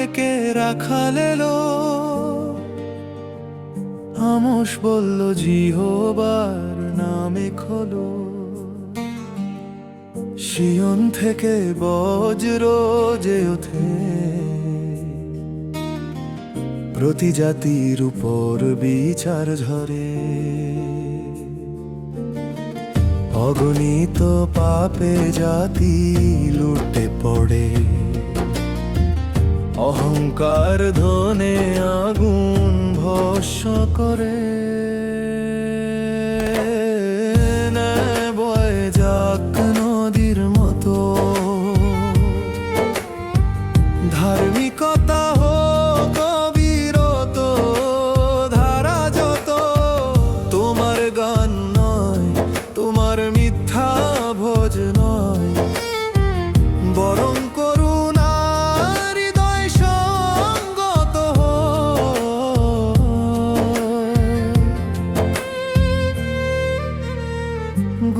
ডেকে রাখাল এলো। আমোস বলল জিহোবার নামে খোলো। সিয়ন থেকে বজ্র যে ওঠে, প্রতি জাতির উপর বিচার ঝরে। অগণিত পাপে জাতি লুটে পড়ে, অহংকার ধনে আগুন ভস্ম করে। বয়ে যাক নদীর মতো, ধার্মিকতা হোক অবিরত। ধারা যত তোমার গান নয়, তোমার মিথ্যা ভোজ নয়, বরং করুণা হৃদয় সঙ্গত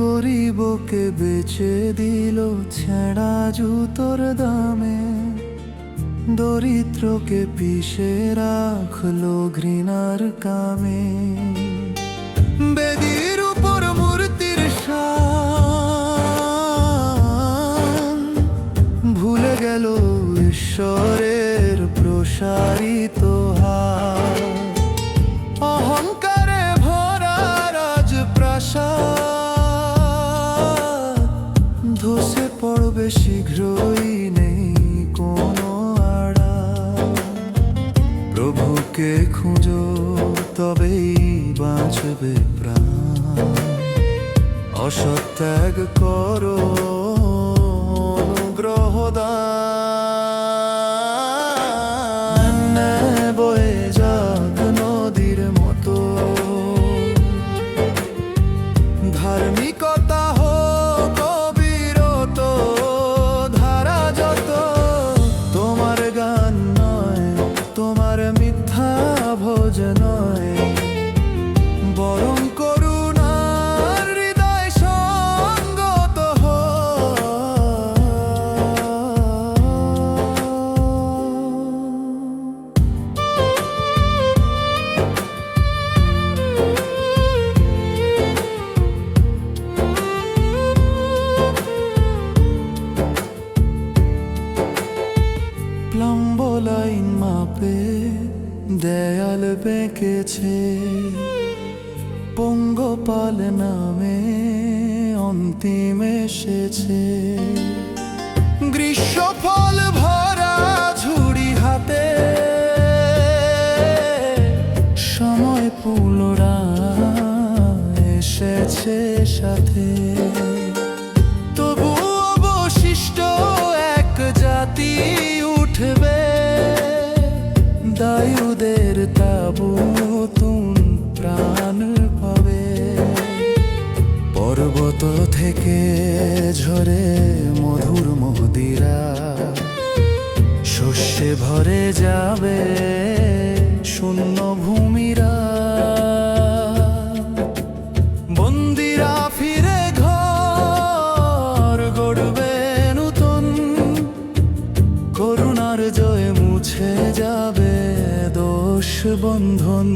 গরিবকে বেচে দিল ছেঁড়া জুতোর দামে, দরিদ্রকে পিষে রাখলো ঘৃণার কামে। বেদির উপর মূর্তির শান, ভুলে গেল ঈশ্বরের প্রসারিত হাত। অহংকারে ভরা রাজপ্রাসাদ ধসে পড়বে শীঘ্রই, নেই কোনো আড়া। প্রভুকে খুঁজো তবেই বাঁচবে প্রাণ, অসৎ ত্যাগ করো অনুগ্রহ দান। বয়ে যাক নদীর মতো, ধার্মিকতা হোক অবিরত। ধারা যত তোমার গান নয়, তোমার মিথ্যা ভোজ নয়, বরং করুণার হৃদয় সঙ্গত লম্ব লাইন মাপে দেয়াল বেঁকেছে, পঙ্গপাল নামে অন্তিম এসেছে। গ্রীষ্মফল ভরা ঝুড়ি হাতে, সময় পুলরা এসেছে সাথে। তবু অবশিষ্ট এক জাতি উঠবে, দায়ুদের তাবু নতুন প্রাণ পাবে। পর্বত থেকে ঝরে মধুর মদিরা, শস্যে ভরে যাবে শূন্য ভূমিরা। বন্দিরা ফিরে ঘর গড়বে নতুন, করুণার জয় মুছে যাবে দোষ বন্ধন।